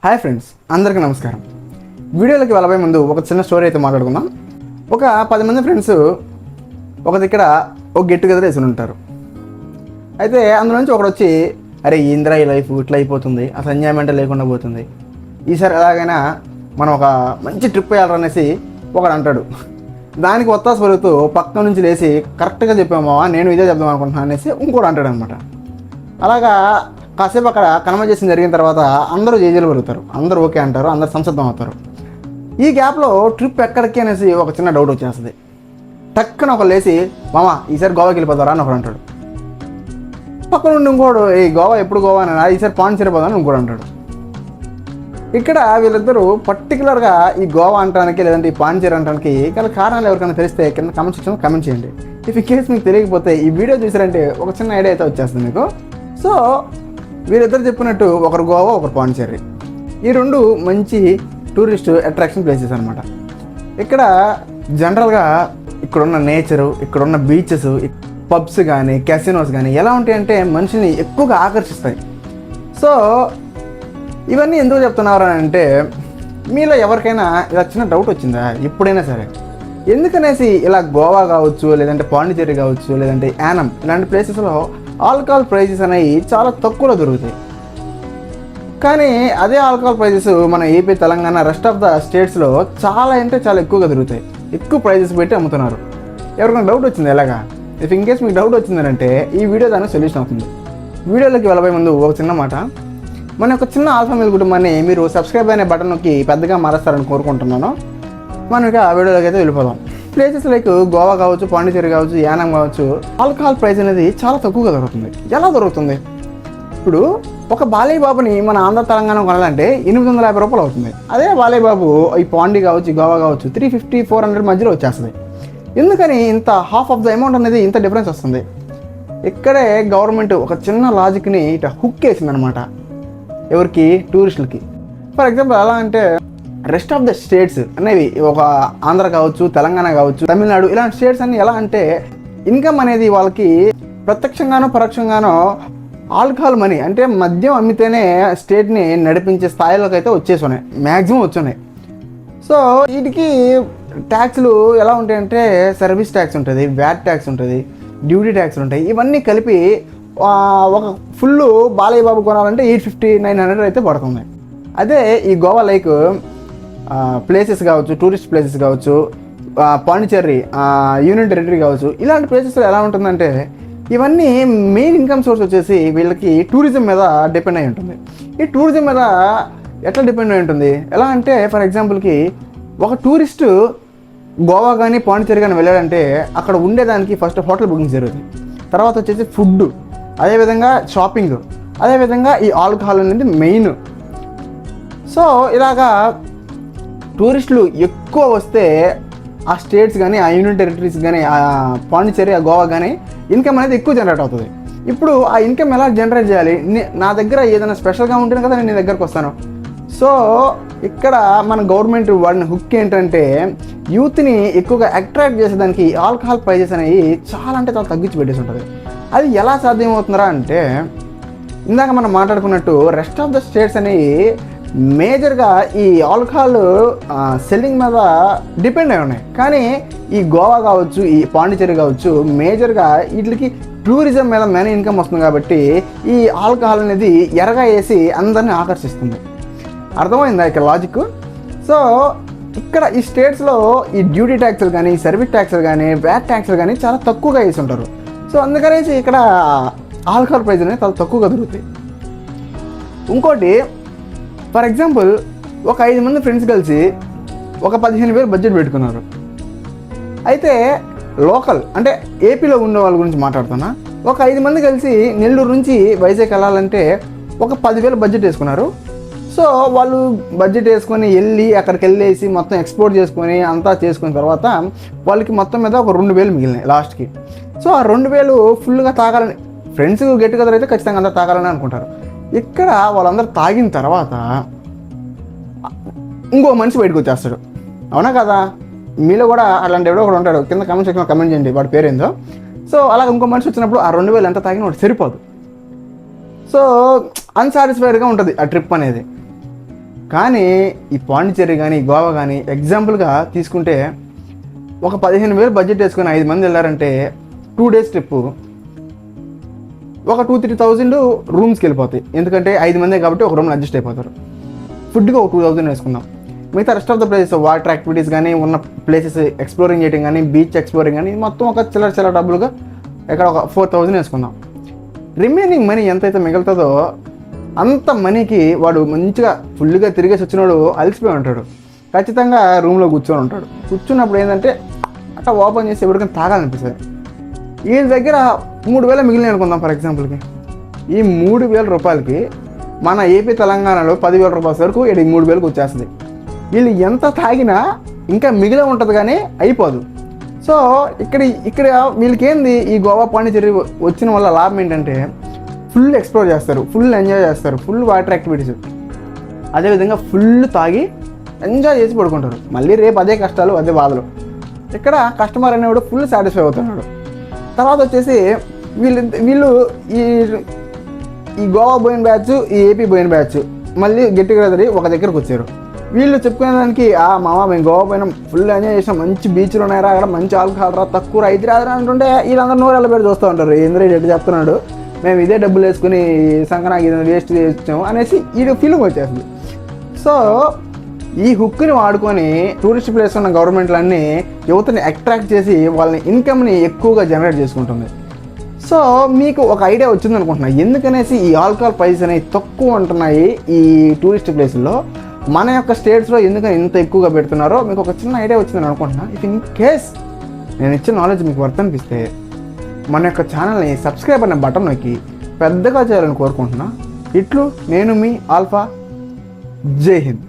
Hi friends, అందరికీ నమస్కారం. వీడియోలోకి వెళ్ళబోయే ముందు ఒక చిన్న స్టోరీ అయితే మాట్లాడుకుందాం. ఒక 10 మంది ఫ్రెండ్స్ ఒక దగ్గర ఒక గెట్ టుగెదర్ వేసుకుని ఉంటారు. అయితే అందులో నుంచి ఒకడు వచ్చి, అరే ఏంద్రా ఈ లైఫ్ ఇట్లా అయిపోతుంది, అసలు ఎంజాయ్మెంట్ లేకుండా పోతుంది, ఈసారి ఎలాగైనా మనం ఒక మంచి ట్రిప్ వేయాలనేసి ఒకడు అంటాడు. దానికి ఒత్తాస పలుకుతూ పక్క నుంచి లేచి కరెక్ట్గా చెప్పామా, నేను ఇదే చెప్దాం అనుకుంటున్నాను అనేసి ఇంకోటి అంటాడు అనమాట. అలాగా కాసేపు అక్కడ కన్వర్జేషన్ జరిగిన తర్వాత అందరూ జేజేలు పెరుగుతారు, అందరూ ఓకే అంటారు, అందరూ సంసిద్ధం అవుతారు. ఈ గ్యాప్లో ట్రిప్ ఎక్కడికి అనేసి ఒక చిన్న డౌట్ వచ్చేస్తుంది. టక్కున ఒక లేచి, మామా ఈసారి గోవాకి వెళ్ళిపోతారా అని ఒకడు అంటాడు. పక్క నుండి ఇంకోడు, ఈ గోవా ఎప్పుడు గోవా అని, ఈసారి పాండిచేరి పోదామని ఇంకోటి అంటాడు. ఇక్కడ వీళ్ళిద్దరూ పర్టికులర్గా ఈ గోవా అంటానికి లేదంటే ఈ పాండిచేరి అంటానికి గల కారణాలు ఎవరికైనా తెలిస్తే కింద కమెంట్ సెక్షన్లో కమెంట్ చేయండి. ఇఫ్ ఇన్ కేస్ మీకు తెలియకపోతే ఈ వీడియో చూసారంటే ఒక చిన్న ఐడియా అయితే వచ్చేస్తుంది మీకు. సో వీళ్ళిద్దరు చెప్పినట్టు ఒకరు గోవా, ఒకరు పాండిచేరి. ఈ రెండు మంచి టూరిస్ట్ అట్రాక్షన్ ప్లేసెస్ అనమాట. ఇక్కడ జనరల్గా ఇక్కడున్న నేచరు, ఇక్కడున్న బీచెస్, పబ్స్ కానీ క్యాసినోస్ కానీ ఎలా ఉంటాయంటే మనిషిని ఎక్కువగా ఆకర్షిస్తాయి. సో ఇవన్నీ ఎందుకు చెప్తున్నారు అని అంటే, మీలో ఎవరికైనా ఇలా చిన్న డౌట్ వచ్చిందా ఎప్పుడైనా సరే, ఎందుకనేసి ఇలా గోవా కావచ్చు, లేదంటే పాండిచేరి కావచ్చు, లేదంటే యానం ఇలాంటి ప్లేసెస్లో ఆల్కహాల్ ప్రైజెస్ అనేవి చాలా తక్కువలో దొరుకుతాయి. కానీ అదే ఆల్కహాల్ ప్రైజెస్ మన AP, Telangana, rest of the స్టేట్స్లో చాలా అంటే చాలా ఎక్కువగా దొరుకుతాయి. ఎక్కువ ప్రైజెస్ పెట్టి అమ్ముతున్నారు. ఎవరికైనా డౌట్ వచ్చింది ఎలాగా? ఇఫ్ ఇన్ కేస్ మీకు డౌట్ వచ్చిందంటే ఈ వీడియో దానికి సొల్యూషన్ అవుతుంది. వీడియోలోకి వెళ్ళబోయే ముందు ఒక చిన్న మాట, మన యొక్క చిన్న ఆల్ఫా మీల్ కుటుంబాన్ని మీరు సబ్స్క్రైబ్ అనే బటన్ నొక్కి పెద్దగా మారేస్తారని కోరుకుంటున్నాను. మనం ఇక ఆ వీడియోలోకి అయితే వెళ్ళిపోదాం. ప్లేసెస్ లైక్ గోవా కావచ్చు, పాండిచేరి కావచ్చు, యానం కావచ్చు, ఆల్కహాల్ ప్రైస్ అనేది చాలా తక్కువగా దొరుకుతుంది. ఎలా దొరుకుతుంది? ఇప్పుడు ఒక బాలయ్య బాబుని మన ఆంధ్ర తెలంగాణ కొనాలంటే 850 రూపాయలు అవుతుంది. అదే బాలయ్య బాబు ఈ పాండి కావచ్చు, గోవా కావచ్చు 350-400 మధ్యలో వచ్చేస్తుంది. ఎందుకని ఇంత హాఫ్ ఆఫ్ ద అమౌంట్ అనేది ఇంత డిఫరెన్స్ వస్తుంది? ఇక్కడే గవర్నమెంట్ ఒక చిన్న లాజిక్ని ఇట్లా హుక్ వేసిందనమాట. ఎవరికి? టూరిస్టులకి. ఫర్ ఎగ్జాంపుల్ ఎలా అంటే, రెస్ట్ ఆఫ్ ద స్టేట్స్ అనేవి ఒక ఆంధ్ర కావచ్చు, తెలంగాణ కావచ్చు, తమిళనాడు ఇలాంటి స్టేట్స్ అన్ని ఎలా అంటే ఇన్కమ్ అనేది వాళ్ళకి ప్రత్యక్షంగానో పరోక్షంగానో ఆల్కహాల్ మనీ అంటే మద్యం అమ్మితేనే స్టేట్ని నడిపించే స్థాయిలోకి అయితే వచ్చేసున్నాయి, మ్యాక్సిమం వచ్చున్నాయి. సో వీటికి ట్యాక్స్లు ఎలా ఉంటాయంటే, సర్వీస్ ట్యాక్స్ ఉంటుంది, వ్యాట్ ట్యాక్స్ ఉంటుంది, డ్యూటీ ట్యాక్స్లు ఉంటాయి. ఇవన్నీ కలిపి ఒక ఫుల్ బాలయ్య బాబు కొనాలంటే 850-900 అయితే పడుతుంది. అదే ఈ గోవా లైక్ ప్లేసెస్ కావచ్చు, టూరిస్ట్ ప్లేసెస్ కావచ్చు, పాండిచేరి యూనియన్ టెరిటరీ కావచ్చు, ఇలాంటి ప్లేసెస్లో ఎలా ఉంటుందంటే ఇవన్నీ మెయిన్ ఇన్కమ్ సోర్స్ వచ్చేసి వీళ్ళకి టూరిజం మీద డిపెండ్ అయి ఉంటుంది. ఈ టూరిజం మీద ఎట్లా డిపెండ్ అయి ఉంటుంది? ఎలా అంటే, ఫర్ ఎగ్జాంపుల్కి ఒక టూరిస్టు గోవా కానీ పాండిచేరి కానీ వెళ్ళాడంటే అక్కడ ఉండేదానికి ఫస్ట్ హోటల్ బుకింగ్ జరుగుతుంది, తర్వాత వచ్చేసి ఫుడ్, అదేవిధంగా షాపింగ్, అదేవిధంగా ఈ ఆల్కహాల్ అనేది మెయిన్. సో ఇలాగా టూరిస్టులు ఎక్కువ వస్తే ఆ స్టేట్స్ కానీ, ఆ యూనియన్ టెరిటరీస్ కానీ, ఆ పాండిచేరి, ఆ గోవా కానీ ఇన్కమ్ అనేది ఎక్కువ జనరేట్ అవుతుంది. ఇప్పుడు ఆ ఇన్కమ్ ఎలా జనరేట్ చేయాలి? నా దగ్గర ఏదైనా స్పెషల్గా ఉంటేనే కదా నేను నీ దగ్గరకు వస్తాను. సో ఇక్కడ మన గవర్నమెంట్ వాడిన హుక్ ఏంటంటే, యూత్ని ఎక్కువగా అట్రాక్ట్ చేసేదానికి ఆల్కహాల్ ప్రైజెస్ అనేవి చాలా అంటే చాలా తగ్గించి పెట్టేసి ఉంటుంది. అది ఎలా సాధ్యమవుతుందా అంటే, ఇందాక మనం మాట్లాడుకున్నట్టు రెస్ట్ ఆఫ్ ద స్టేట్స్ అనేవి మేజర్గా ఈ ఆల్కహాల్ సెల్లింగ్ మీద డిపెండ్ అయి ఉన్నాయి. కానీ ఈ గోవా కావచ్చు, ఈ పాండిచేరి కావచ్చు మేజర్గా వీటికి టూరిజం మీద మెయిన్ ఇన్కమ్ వస్తుంది. కాబట్టి ఈ ఆల్కహాల్ అనేది ఎరగా వేసి అందరినీ ఆకర్షిస్తుంది. అర్థమైందా ఇక్కడ లాజిక్? సో ఇక్కడ ఈ స్టేట్స్లో ఈ డ్యూటీ ట్యాక్స్లు కానీ, సర్వీస్ ట్యాక్స్లు కానీ, వ్యాట్ ట్యాక్స్లు కానీ చాలా తక్కువగా వేసి ఉంటారు. సో అందుకనేసి ఇక్కడ ఆల్కహాల్ ప్రైస్ అనేది చాలా తక్కువగా దొరుకుతాయి. ఇంకోటి, ఫర్ ఎగ్జాంపుల్ ఒక 5 మంది ఫ్రెండ్స్ కలిసి ఒక 15,000 బడ్జెట్ పెట్టుకున్నారు. అయితే లోకల్ అంటే ఏపీలో ఉన్న వాళ్ళ గురించి మాట్లాడుతున్నా. ఒక 5 మంది కలిసి నెల్లూరు నుంచి వైజాగ్ వెళ్ళాలంటే ఒక 10,000 బడ్జెట్ వేసుకున్నారు. సో వాళ్ళు బడ్జెట్ వేసుకొని వెళ్ళి అక్కడికి వెళ్ళేసి మొత్తం ఎక్స్పోర్ట్ చేసుకొని అంతా చేసుకున్న తర్వాత వాళ్ళకి మొత్తం మీద ఒక 2,000 మిగిలినాయి లాస్ట్కి. సో ఆ 2,000 ఫుల్గా తాగాలని, ఫ్రెండ్స్ గెట్ టుగెదర్ అయితే ఖచ్చితంగా అందరూ తాగాలని అనుకుంటారు. ఇక్కడ వాళ్ళందరూ తాగిన తర్వాత ఇంకో మనిషి బయటకు వచ్చేస్తాడు. అవునా కదా? మీలో కూడా అలాంటి ఎవడో ఒకడు ఉంటాడు. కింద కమెంట్ సెక్షన్లో కమెంట్ చేయండి వాడి పేరేందో. సో అలాగ ఇంకో మనిషి వచ్చినప్పుడు ఆ 2,000 ఎంత తాగిన వాడు సరిపోదు. సో అన్సాటిస్ఫైడ్గా ఉంటుంది ఆ ట్రిప్ అనేది. కానీ ఈ పాండిచ్చేరి కానీ గోవా కానీ ఎగ్జాంపుల్గా తీసుకుంటే ఒక 15,000 బడ్జెట్ వేసుకొని 5 మంది వెళ్ళారంటే 2 days ట్రిప్పు ఒక 2,000-3,000 రూమ్స్కి వెళ్ళిపోతాయి. ఎందుకంటే 5 మందే కాబట్టి ఒక రూమ్లో అడ్జస్ట్ అయిపోతారు. ఫుడ్కి ఒక 2,000 వేసుకుందాం. మిగతా rest of the places water activities కానీ ఉన్న ప్లేసెస్ ఎక్స్ప్లోరింగ్ చేయడం కానీ బీచ్ ఎక్స్ప్లోరింగ్ కానీ మొత్తం ఒక చిల్లర డబ్బులుగా ఇక్కడ ఒక 4,000 వేసుకుందాం. రిమైనింగ్ మనీ ఎంతైతే మిగులుతుందో అంత మనీకి వాడు మంచిగా ఫుల్గా తిరిగేసి వచ్చినోడు అలసిపోయి ఉంటాడు. ఖచ్చితంగా రూమ్లో కూర్చొని ఉంటాడు. కూర్చున్నప్పుడు ఏంటంటే అట్లా ఓపెన్ చేసి ఎవరికైనా తాగాలనిపిస్తుంది. వీళ్ళ దగ్గర 3,000 మిగిలినాయి అనుకుందాం ఫర్ ఎగ్జాంపుల్కి. ఈ 3,000 రూపాయలకి మన ఏపీ తెలంగాణలో 10,000 రూపాయల వరకు ఇక్కడ 3,000కి వచ్చేస్తుంది. వీళ్ళు ఎంత తాగినా ఇంకా మిగిలే ఉంటుంది కానీ అయిపోదు. సో ఇక్కడ వీళ్ళకి ఏంది ఈ గోవా పాండిచ్చేరి వచ్చిన వల్ల లాభం ఏంటంటే ఫుల్ ఎక్స్ప్లోర్ చేస్తారు, ఫుల్ ఎంజాయ్ చేస్తారు, ఫుల్ వాటర్ యాక్టివిటీస్, అదేవిధంగా ఫుల్ తాగి ఎంజాయ్ చేసి పడుకుంటారు. మళ్ళీ రేపు అదే కష్టాలు అదే బాధలు. ఇక్కడ కస్టమర్ అనేవాడు ఫుల్ సాటిస్ఫై అవుతున్నాడు. తర్వాత వచ్చేసి వీళ్ళు ఈ గోవా పోయిన బ్యాచ్ ఈ ఏపీ పోయిన బ్యాచ్ మళ్ళీ గెట్ టుగెదర్ ఒక దగ్గరకు వచ్చారు. వీళ్ళు చెప్పుకునేదానికి మామ మేము గోవా పోయినాం, ఫుల్ ఎంజాయ్ చేసాం, మంచి బీచ్లు ఉన్నాయరా, అక్కడ మంచి ఆల్కహాల్ రా, తక్కువ రైతు రాదురా అంటుంటే వీళ్ళందరూ 100 పేరు చూస్తూ ఉంటారు. ఏంద్రే ఎట్టు చెప్తున్నాడు, మేము ఇదే డబ్బులు వేసుకుని సంక్రాంతి వేస్ట్ చేసాము అనేసి ఈ ఫీలింగ్ వచ్చేస్తుంది. సో ఈ హుక్ని వాడుకొని టూరిస్ట్ ప్లేస్ ఉన్న గవర్నమెంట్లన్నీ యువతని అట్రాక్ట్ చేసి వాళ్ళని ఇన్కమ్ని ఎక్కువగా జనరేట్ చేసుకుంటుంది. సో మీకు ఒక ఐడియా వచ్చింది అనుకుంటున్నా ఎందుకనేసి ఈ ఆల్కహాల్ ప్రైస్ అనేవి తక్కువ ఉంటున్నాయి ఈ టూరిస్ట్ ప్లేసుల్లో, మన యొక్క స్టేట్స్లో ఎందుకని ఇంత ఎక్కువగా పెడుతున్నారో మీకు ఒక చిన్న ఐడియా వచ్చిందని అనుకుంటున్నా. ఇఫ్ ఇన్ కేస్ నేను ఇచ్చిన నాలెడ్జ్ మీకు వర్త్ అనిపిస్తే మన యొక్క ఛానల్ని సబ్స్క్రైబ్ అనే బటన్ నొక్కి పెద్దగా చేయాలని కోరుకుంటున్నా. ఇట్లు నేను మీ ఆల్ఫా. జై హింద్.